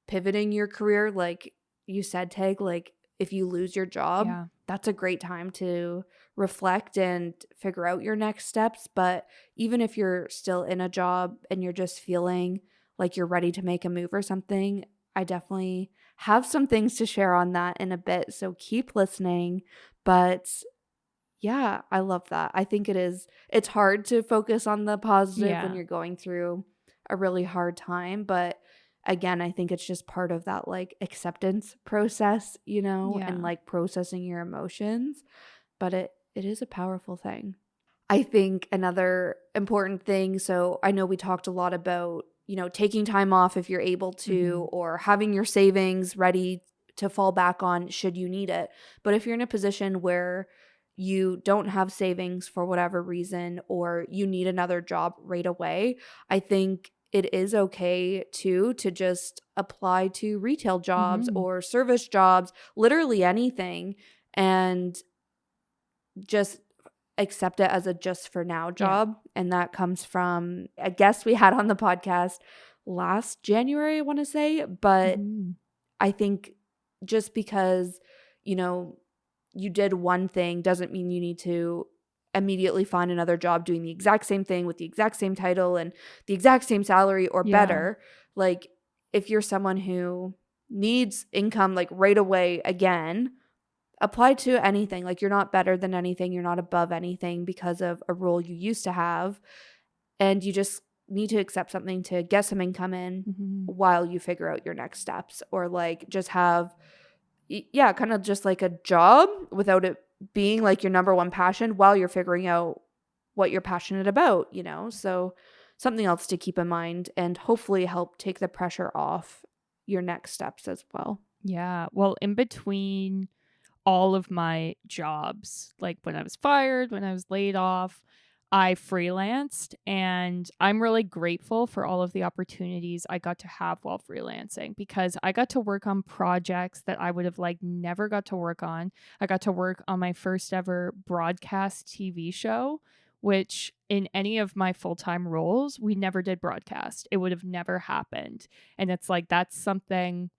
pivoting your career, like you said, Tag, like if you lose your job, Yeah. that's a great time to reflect and figure out your next steps. But even if you're still in a job and you're just feeling like you're ready to make a move or something, I definitely have some things to share on that in a bit. So keep listening. But yeah, I love that. I think it's hard to focus on the positive when Yeah. you're going through a really hard time, but again, I think it's just part of that like acceptance process, and Yeah. like processing your emotions, but it is a powerful thing. I think another important thing, so I know we talked a lot about, taking time off if you're able Mhm. to, or having your savings ready to fall back on should you need it. But if you're in a position where you don't have savings for whatever reason, or you need another job right away, I think it is okay to just apply to retail jobs Mhm. or service jobs, literally anything, and just accept it as a just for now Yeah. job. And that comes from a guest we had on the podcast last January, I want to say. But Mhm. I think just because, you know, you did one thing doesn't mean you need to immediately find another job doing the exact same thing with the exact same title and the exact same salary or Yeah. better. Like, if you're someone who needs income like right away again, apply to anything. Like, you're not better than anything, you're not above anything because of a role you used to have, and you just need to accept something to get some income in Mhm. while you figure out your next steps, or like just have yeah, kind of just like a job without it being like your number one passion while you're figuring out what you're passionate about. So something else to keep in mind and hopefully help take the pressure off your next steps as well. Yeah. Well, in between all of my jobs, like when I was fired, when I was laid off, I freelanced, and I'm really grateful for all of the opportunities I got to have while freelancing, because I got to work on projects that I would have like never got to work on. I got to work on my first ever broadcast TV show, which in any of my full-time roles, we never did broadcast. It would have never happened. And it's like that's something,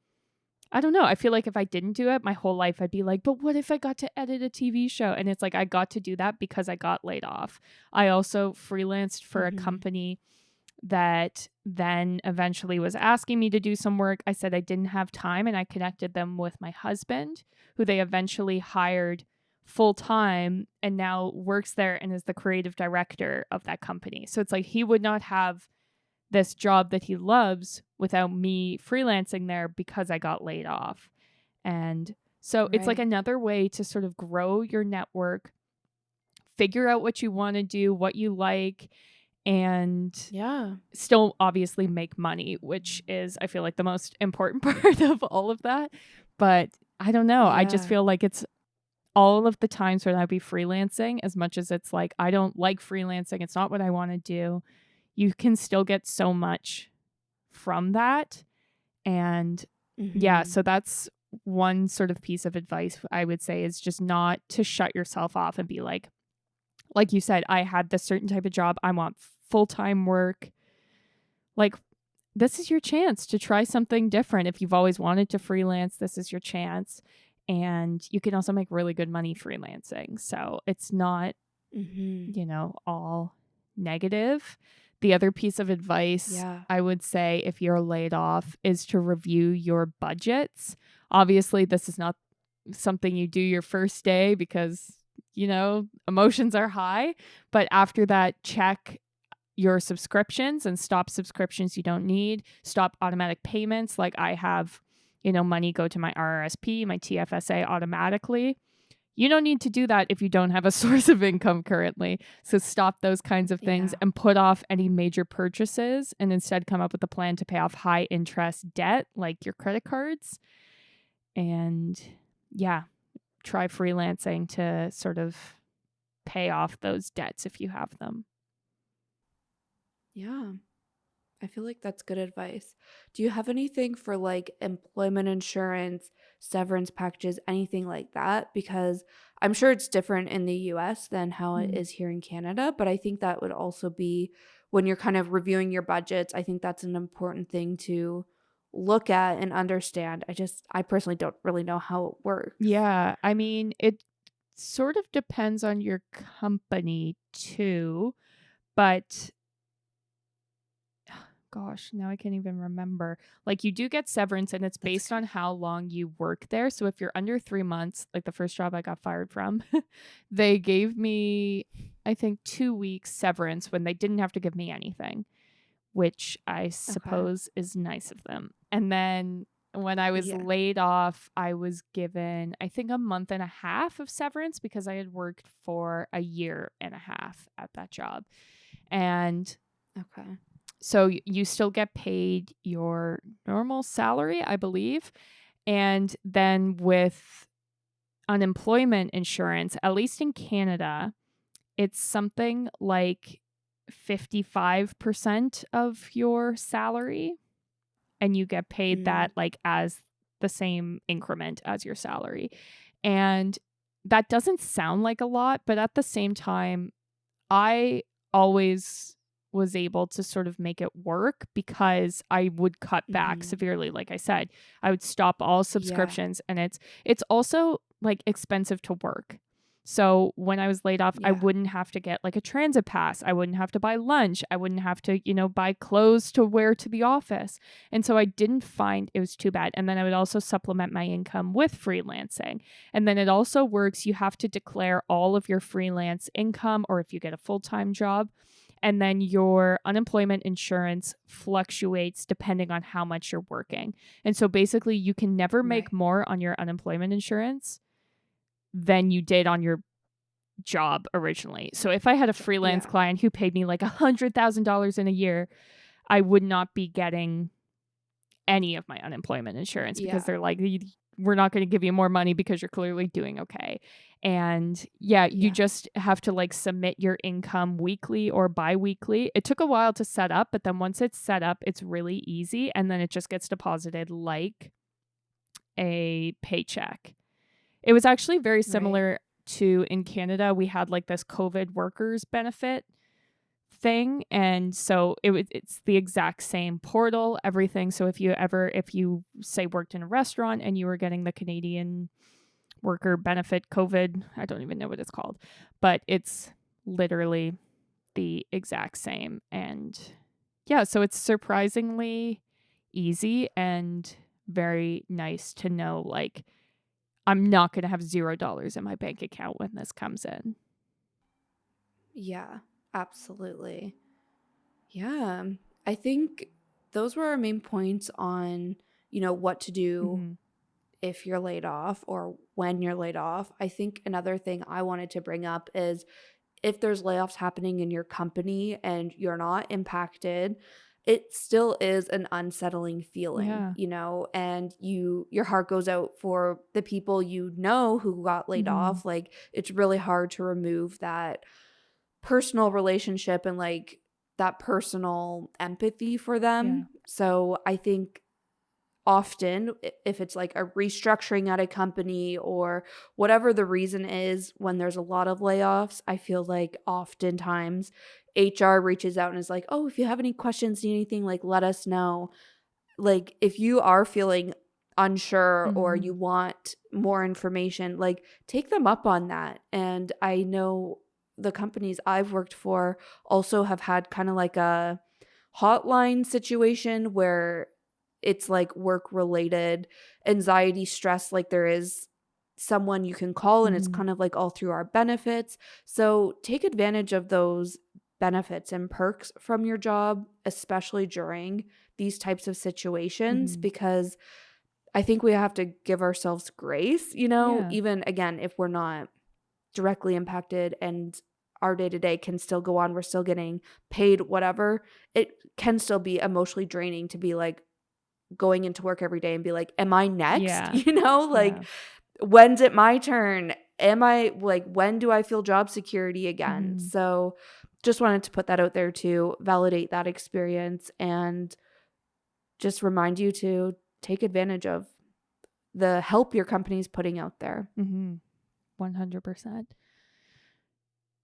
I don't know. I feel like if I didn't do it my whole life, I'd be like, but what if I got to edit a TV show? And it's like, I got to do that because I got laid off. I also freelanced for a Mhm. company that then eventually was asking me to do some work. I said I didn't have time, and I connected them with my husband, who they eventually hired full time and now works there and is the creative director of that company. So it's like he would not have this job that he loves without me freelancing there because I got laid off. And so it's like Right. another way to sort of grow your network, figure out what you want to do, what you like, and Yeah. still obviously make money, which is, I feel like, the most important part of all of that. But I don't know. I just Yeah. feel like it's all of the times when I'd be freelancing, as much as it's like I don't like freelancing, it's not what I want to do, you can still get so much from that. And yeah, Mhm. so that's one sort of piece of advice I would say, is just not to shut yourself off and be like you said, I had this certain type of job, I want full-time work. Like, this is your chance to try something different. If you've always wanted to freelance, this is your chance. And you can also make really good money freelancing. So it's not, Mhm. all negative. The other piece of advice Yeah. I would say if you're laid off is to review your budgets. Obviously, this is not something you do your first day because, emotions are high. But after that, check your subscriptions and stop subscriptions you don't need. Stop automatic payments. Like I have, money go to my RRSP, my TFSA automatically. You don't need to do that if you don't have a source of income currently. So stop those kinds of things Yeah. and put off any major purchases, and instead come up with a plan to pay off high interest debt like your credit cards. And yeah, try freelancing to sort of pay off those debts if you have them. Yeah. I feel like that's good advice. Do you have anything for like employment insurance, severance packages, anything like that? Because I'm sure it's different in the US than how it Mm. is here in Canada, but I think that would also be when you're kind of reviewing your budgets. I think that's an important thing to look at and understand. I personally don't really know how it works. Yeah, I mean, it sort of depends on your company too, but gosh, now I can't even remember. Like you do get severance and it's That's based on okay. how long you work there. So if you're under 3 months, like the first job I got fired from, they gave me, I think, 2 weeks severance when they didn't have to give me anything, which I Okay. suppose is nice of them. And then when I was Yeah. laid off, I was given, I think, a month and a half of severance because I had worked for a year and a half at that job. And Okay. so you still get paid your normal salary, I believe. And then with unemployment insurance, at least in Canada, it's something like 55% of your salary. And you get paid Mm, that like as the same increment as your salary. And that doesn't sound like a lot, but at the same time, I always was able to sort of make it work because I would cut back mm-hmm. severely. Like I said, I would stop all Yeah. subscriptions, and it's also like expensive to work. So when I was laid off, I Yeah. wouldn't have to get like a transit pass. I wouldn't have to buy lunch. I wouldn't have to, buy clothes to wear to the office. And so I didn't find it was too bad. And then I would also supplement my income with freelancing. And then it also works. You have to declare all of your freelance income, or if you get a full time job. And then your unemployment insurance fluctuates depending on how much you're working. And so basically, you can never make Right. more on your unemployment insurance than you did on your job originally. So if I had a freelance Yeah. client who paid me like $100,000 in a year, I would not be getting any of my unemployment insurance because Yeah. they're like, we're not going to give you more money because you're clearly doing okay. And yeah, you Yeah. just have to like submit your income weekly or bi-weekly. It took a while to set up, but then once it's set up, it's really easy. And then it just gets deposited like a paycheck. It was actually very Right. similar to in Canada. We had like this COVID workers benefit thing, and so it's the exact same portal, everything. So if you say worked in a restaurant and you were getting the Canadian worker benefit COVID, I don't even know what it's called, but it's literally the exact same. And yeah, so it's surprisingly easy and very nice to know like I'm not going to have $0 in my bank account when this comes in. Yeah. Absolutely. Yeah. I think those were our main points on, what to do Mm-hmm. if you're laid off or when you're laid off. I think another thing I wanted to bring up is if there's layoffs happening in your company and you're not impacted, it still is an unsettling feeling, Yeah. and your heart goes out for the people who got laid Mm-hmm. off. Like it's really hard to remove that personal relationship and like that personal empathy for Yeah. them. So I think often if it's like a restructuring at a company or whatever the reason is when there's a lot of layoffs, I feel like oftentimes HR reaches out and is like, "Oh, if you have any questions, need anything, like let us know." Like if you are feeling unsure or Mm-hmm. you want more information, like take them up on that. And I know the companies I've worked for also have had kind of like a hotline situation where it's like work related anxiety, stress, like there is someone you can call and it's Mm-hmm. kind of like all through our benefits. So take advantage of those benefits and perks from your job, especially during these types of situations, Mm-hmm. because I think we have to give ourselves grace, Yeah. even again, if we're not directly impacted and our day to day can still go on, we're still getting paid, whatever. It can still be emotionally draining to be like going into work every day and be like, am I next? Yeah. Like, Yeah. when's it my turn? Am I like, when do I feel job security again? Mm-hmm. So just wanted to put that out there to validate that experience and just remind you to take advantage of the help your company's putting out there. 100%.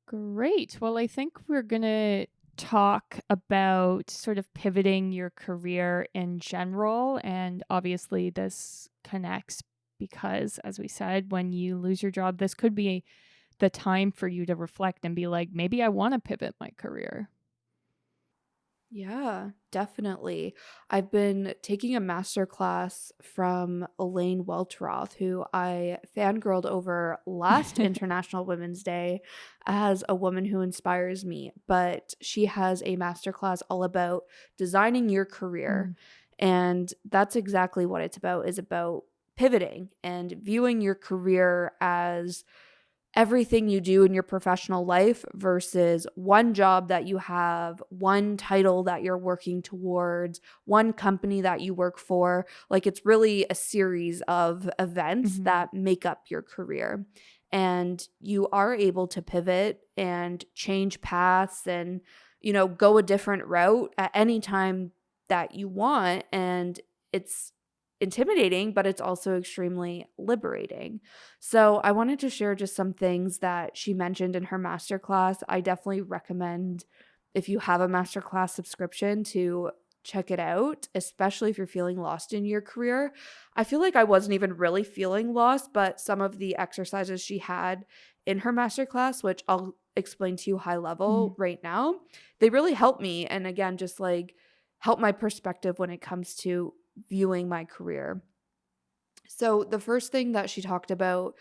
Great. Well, I think we're going to talk about sort of pivoting your career in general. And obviously, this connects because, as we said, when you lose your job, this could be the time for you to reflect and be like, maybe I want to pivot my career. Yeah, definitely. I've been taking a master class from Elaine Welteroth, who I fangirled over last International Women's Day as a woman who inspires me. But she has a master class all about designing your career. And that's exactly what it's about, is about pivoting and viewing your career as everything you do in your professional life versus one job that you have, one title that you're working towards, one company that you work for. Like, it's really a series of events that make up your career. And you are able to pivot and change paths and, go a different route at any time that you want. And it's intimidating, but it's also extremely liberating. So I wanted to share just some things that she mentioned in her masterclass. I definitely recommend, if you have a masterclass subscription, to check it out, especially if you're feeling lost in your career. I feel like I wasn't even really feeling lost, but some of the exercises she had in her masterclass, which I'll explain to you high level right now, they really helped me. And again, just like help my perspective when it comes to viewing my career. So the first thing that she talked about,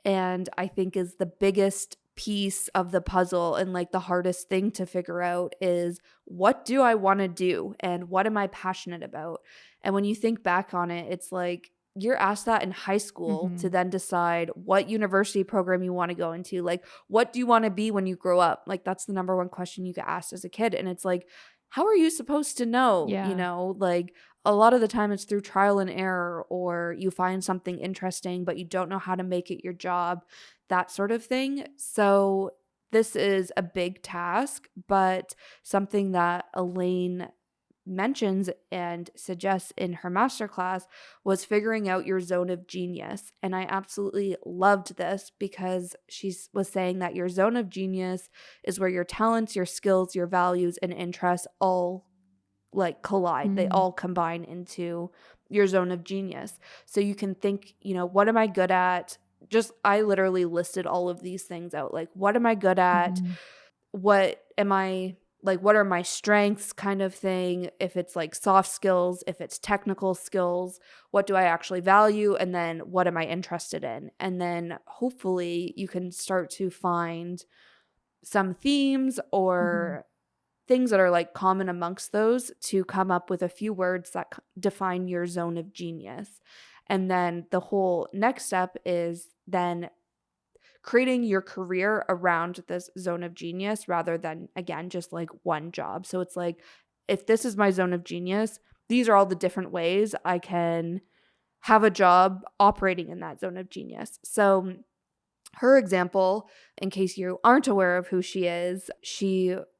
and I think is the biggest piece of the puzzle and like the hardest thing to figure out, is what do I want to do and what am I passionate about? And when you think back on it, it's like you're asked that in high school to then decide what university program you want to go into. Like, what do you want to be when you grow up? Like, that's the number one question you get asked as a kid. And it's like, how are you supposed to know? Like, a lot of the time it's through trial and error, or you find something interesting, but you don't know how to make it your job, that sort of thing. So this is a big task, but something that Elaine mentions and suggests in her masterclass was figuring out your zone of genius. And I absolutely loved this because she was saying that your zone of genius is where your talents, your skills, your values, and interests all like collide. They all combine into your zone of genius. So you can think, what am I good at? I literally listed all of these things out. Like, what am I good at? What are my strengths, kind of thing? If it's like soft skills, if it's technical skills, what do I actually value? And then what am I interested in? And then hopefully you can start to find some themes or things that are like common amongst those to come up with a few words that define your zone of genius. And then the whole next step is then creating your career around this zone of genius rather than, again, just like one job. So it's like, if this is my zone of genius, these are all the different ways I can have a job operating in that zone of genius. So her example, in case you aren't aware of who she is,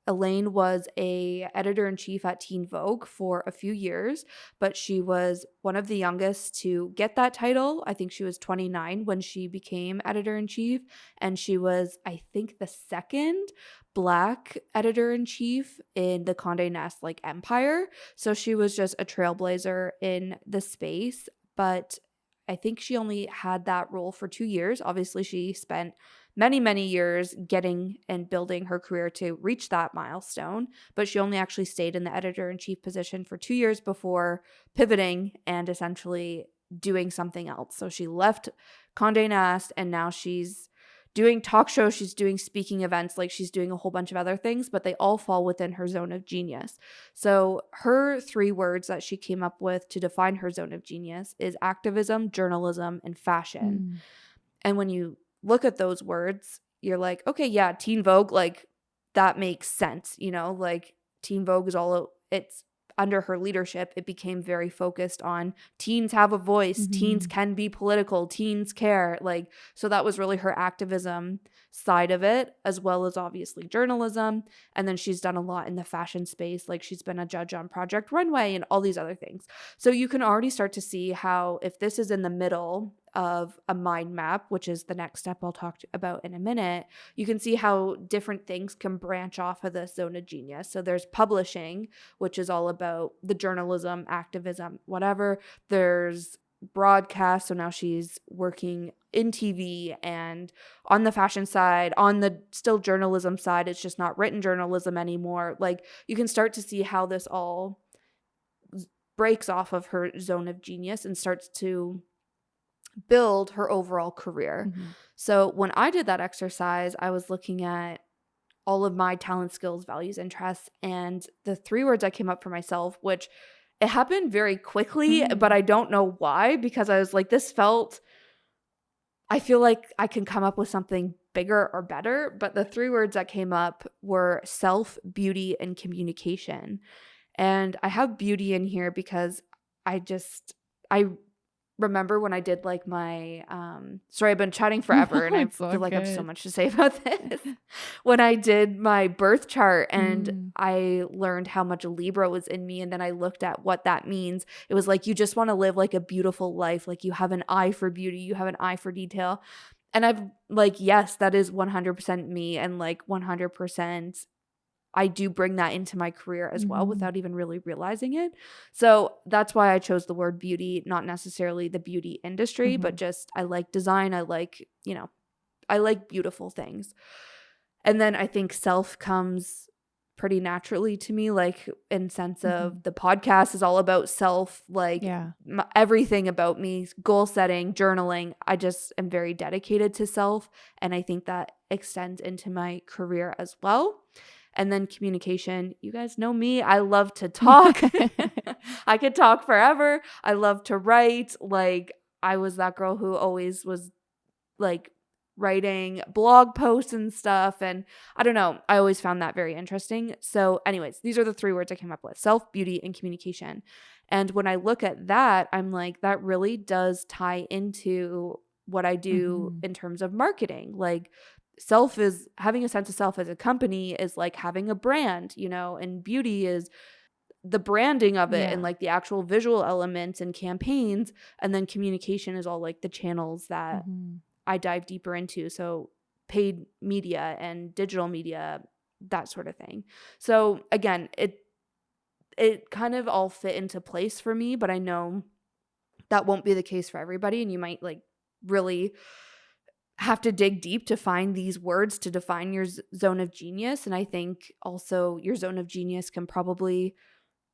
Elaine was a editor-in-chief at Teen Vogue for a few years, but she was one of the youngest to get that title. I think she was 29 when she became editor-in-chief, and she was, I think, the second Black editor-in-chief in the Condé Nast empire. So she was just a trailblazer in the space, but I think she only had that role for 2 years. Obviously, she spent many, many years getting and building her career to reach that milestone, but she only actually stayed in the editor-in-chief position for 2 years before pivoting and essentially doing something else. So she left Condé Nast, and now she's doing talk shows, she's doing speaking events, she's doing a whole bunch of other things, but they all fall within her zone of genius. So her 3 words that she came up with to define her zone of genius is activism, journalism, and fashion. And when you look at those words, you're like, okay, yeah, Teen Vogue, that makes sense, Teen Vogue is under her leadership, it became very focused on teens have a voice, teens can be political, teens care. Like, so that was really her activism side of it, as well as obviously journalism. And then she's done a lot in the fashion space. Like, she's been a judge on Project Runway and all these other things. So you can already start to see how, if this is in the middle of a mind map, which is the next step I'll talk about in a minute, you can see how different things can branch off of this zone of genius. So there's publishing, which is all about the journalism, activism, whatever. There's broadcast, so now she's working in TV and on the fashion side, on the still journalism side, it's just not written journalism anymore. Like, you can start to see how this all breaks off of her zone of genius and starts to build her overall career. So when I did that exercise, I was looking at all of my talent, skills, values, interests, and the 3 words I came up for myself, which it happened very quickly, but I don't know why, because I was like, I feel like I can come up with something bigger or better. But the 3 words that came up were self, beauty, and communication. And I have beauty in here because I remember when I did like my sorry, I've been chatting forever and I It's all feel like I have so good. much to say about this. When I did my birth chart and I learned how much Libra was in me, and then I looked at what that means, it was like, you just want to live like a beautiful life. Like, you have an eye for beauty, you have an eye for detail. And I've like, yes, that is 100% me, and like 100% I do bring that into my career as well without even really realizing it. So that's why I chose the word beauty, not necessarily the beauty industry, but just I like design. I like, I like beautiful things. And then I think self comes pretty naturally to me, like in sense of the podcast is all about self, like everything about me, goal setting, journaling. I just am very dedicated to self. And I think that extends into my career as well. And then communication, you guys know me. I love to talk. I could talk forever. I love to write. Like, I was that girl who always was like writing blog posts and stuff. And I don't know, I always found that very interesting. So anyways, these are the 3 words I came up with: self, beauty, and communication. And when I look at that, I'm like, that really does tie into what I do in terms of marketing. Like, self is having a sense of self as a company is like having a brand, and beauty is the branding of it and like the actual visual elements and campaigns. And then communication is all like the channels that I dive deeper into. So paid media and digital media, that sort of thing. So again, it kind of all fit into place for me, but I know that won't be the case for everybody. And you might like really have to dig deep to find these words to define your zone of genius. And I think also your zone of genius can probably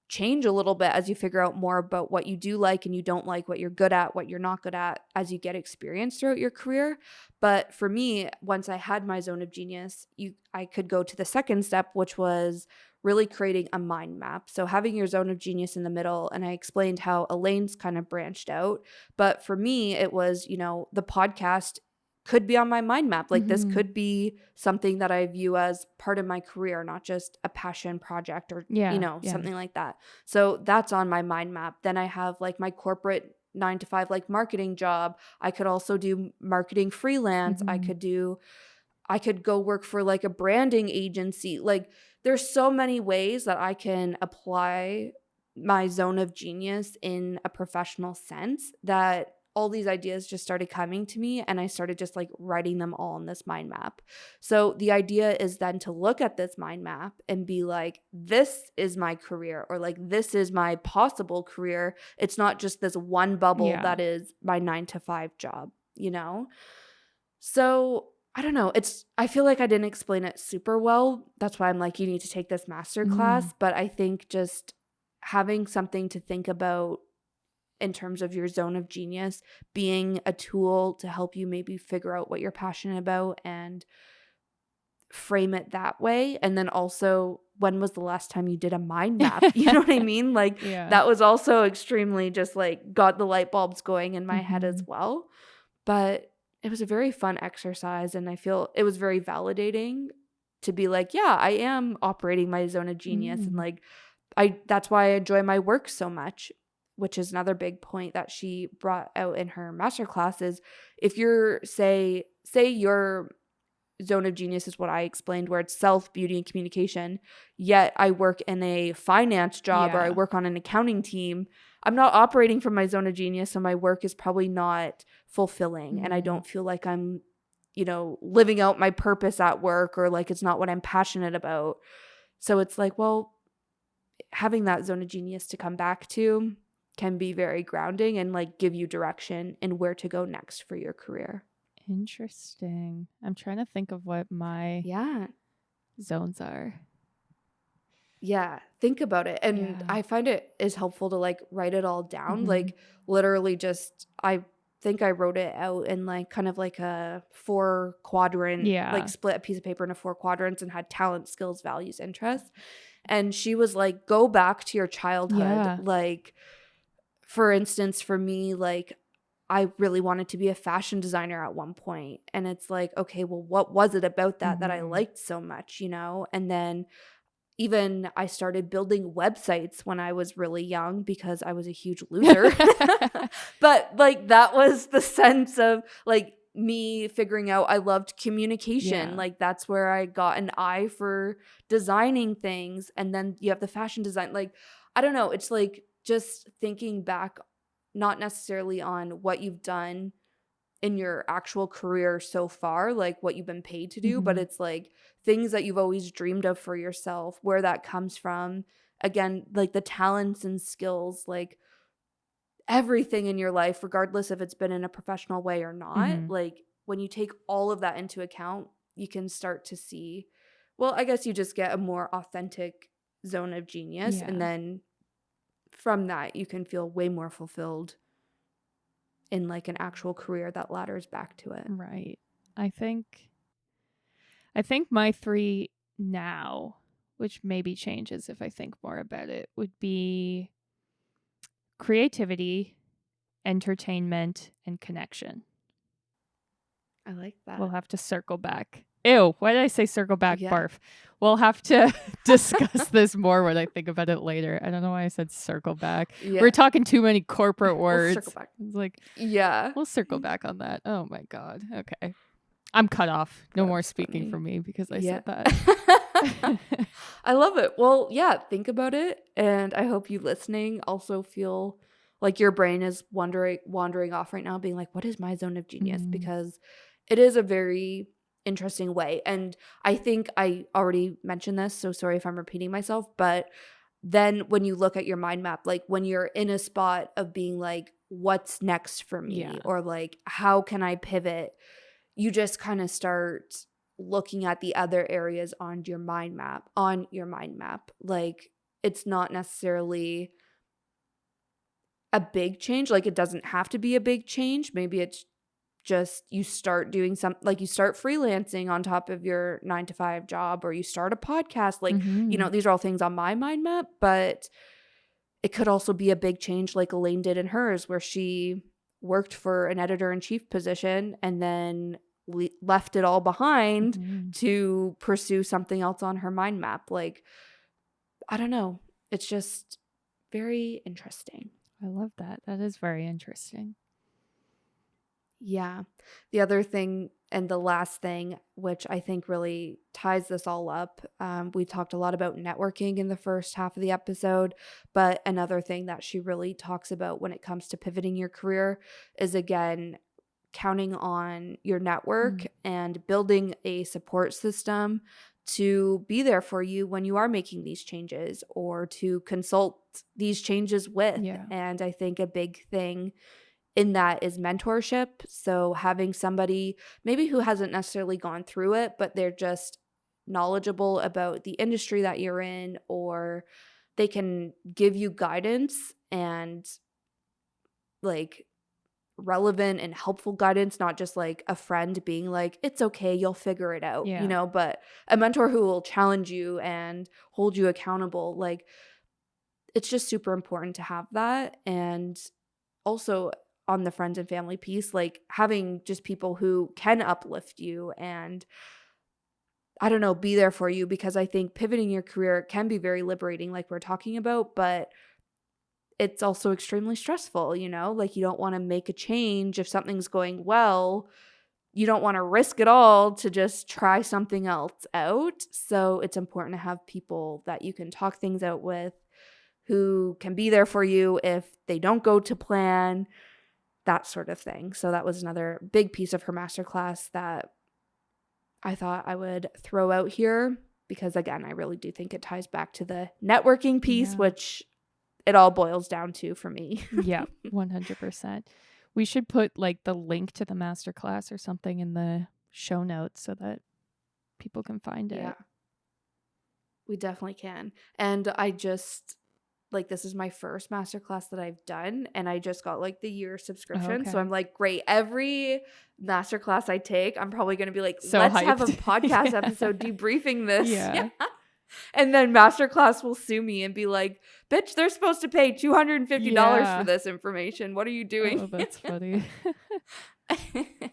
change a little bit as you figure out more about what you do like and you don't like, what you're good at, what you're not good at, as you get experience throughout your career. But for me, once I had my zone of genius, I could go to the second step, which was really creating a mind map. So having your zone of genius in the middle, and I explained how Elaine's kind of branched out. But for me, it was, the podcast could be on my mind map. Like, this could be something that I view as part of my career, not just a passion project or, something like that. So that's on my mind map. Then I have like my corporate 9 to 5, like marketing job. I could also do marketing freelance. I could go work for like a branding agency. Like, there's so many ways that I can apply my zone of genius in a professional sense that all these ideas just started coming to me, and I started just like writing them all on this mind map. So the idea is then to look at this mind map and be like, this is my career, or like, this is my possible career. It's not just this one bubble that is my 9 to 5 job, So I don't know. I feel like I didn't explain it super well. That's why I'm like, you need to take this master class. But I think just having something to think about in terms of your zone of genius being a tool to help you maybe figure out what you're passionate about and frame it that way. And then also, when was the last time you did a mind map? You know what I mean? Like, that was also extremely just like got the light bulbs going in my head as well. But it was a very fun exercise, and I feel it was very validating to be like, yeah, I am operating my zone of genius, and like, that's why I enjoy my work so much, which is another big point that she brought out in her masterclass is if you're say your zone of genius is what I explained, where it's self, beauty, and communication, yet I work in a finance job or I Yeah. work on an accounting team, I'm not operating from my zone of genius, so my work is probably not fulfilling, and I don't feel like I'm, living out my purpose at work, or like it's not what I'm passionate about. So it's like, well, having that zone of genius to come back to can be very grounding and like give you direction in where to go next for your career. Interesting. I'm trying to think of what my Yeah. zones are. Yeah, think about it. And Yeah. I find it is helpful to like write it all down. Like literally just I think I wrote it out in like kind of like a 4-quadrant, like Yeah. split a piece of paper into 4 quadrants and had talent, skills, values, interests. And she was like, go back to your childhood. Yeah. Like, for instance, for me, like I really wanted to be a fashion designer at one point. And it's like, okay, well, what was it about that I liked so much, And then even I started building websites when I was really young because I was a huge loser. But like that was the sense of like me figuring out I loved communication. Yeah. Like that's where I got an eye for designing things. And then you have the fashion design. Like, I don't know. It's like just thinking back, not necessarily on what you've done in your actual career so far, like what you've been paid to do, but it's like things that you've always dreamed of for yourself, where that comes from. Again, like the talents and skills, like everything in your life, regardless if it's been in a professional way or not, like when you take all of that into account, you can start to see, well, I guess you just get a more authentic zone of genius. Yeah. And then from that, you can feel way more fulfilled in like an actual career that ladders back to it. Right. I think my 3 now, which maybe changes if I think more about it, would be creativity, entertainment, and connection. I like that. We'll have to circle back. Ew, why did I say circle back? Yeah. Barf. We'll have to discuss this more when I think about it later. I don't know why I said circle back. Yeah. We're talking too many corporate We'll words. circle back. It's like, Yeah. we'll circle back on that. Oh my God. Okay. I'm cut off. No more That's speaking funny. from me because I Yeah. said that. I love it. Well, yeah, think about it. And I hope you listening also feel like your brain is wandering off right now, being like, what is my zone of genius? Because it is a very interesting way. And I think I already mentioned this, so sorry if I'm repeating myself, but then when you look at your mind map, like when you're in a spot of being like, what's next for me? Yeah. Or like, how can I pivot? You just kind of start looking at the other areas on your mind map. Like it's not necessarily a big change. Like it doesn't have to be a big change. Maybe it's just you start doing like you start freelancing on top of your 9 to 5 job, or you start a podcast. Like, these are all things on my mind map, but it could also be a big change like Elaine did in hers, where she worked for an editor-in-chief position and then left it all behind to pursue something else on her mind map. Like, I don't know. It's just very interesting. I love that. That is very interesting. Yeah. The other thing and the last thing, which I think really ties this all up, we talked a lot about networking in the first half of the episode, but another thing that she really talks about when it comes to pivoting your career is, again, counting on your network and building a support system to be there for you when you are making these changes, or to consult these changes with. Yeah. And I think a big thing in that is mentorship. So having somebody maybe who hasn't necessarily gone through it, but they're just knowledgeable about the industry that you're in, or they can give you guidance and like relevant and helpful guidance, not just like a friend being like, it's okay, you'll figure it out, but a mentor who will challenge you and hold you accountable. Like, it's just super important to have that. And also on the friends and family piece, like having just people who can uplift you and I don't know, be there for you, because I think pivoting your career can be very liberating, like we're talking about, but it's also extremely stressful, you know? Like, you don't want to make a change if something's going well. You don't want to risk it all to just try something else out. So it's important to have people that you can talk things out with, who can be there for you if they don't go to plan, that sort of thing. So that was another big piece of her masterclass that I thought I would throw out here, because again, I really do think it ties back to the networking piece, Yeah. which it all boils down to for me. Yeah, 100%. We should put like the link to the masterclass or something in the show notes so that people can find Yeah, it. we definitely can. And I just, like, this is my first masterclass that I've done, and I just got like the year subscription. So Okay. I'm like, great. Every masterclass I take, I'm probably going to be like, So let's have a hyped. podcast Yeah. episode debriefing this. Yeah. And then masterclass will sue me and be like, bitch, they're supposed to pay $250 for this information. What are you doing? Oh, that's funny.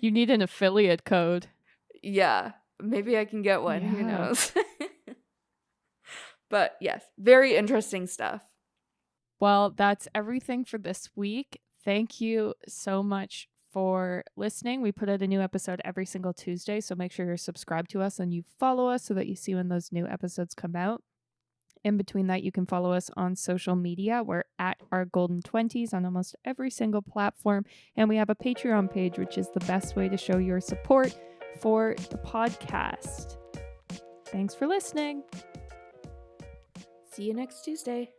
You need an affiliate code. Yeah, maybe I can get one. Who Yeah. knows? But yes, very interesting stuff. Well, that's everything for this week. Thank you so much for listening. We put out a new episode every single Tuesday, so make sure you're subscribed to us and you follow us so that you see when those new episodes come out. In between that, you can follow us on social media. We're at Our Golden 20s on almost every single platform. And we have a Patreon page, which is the best way to show your support for the podcast. Thanks for listening. See you next Tuesday.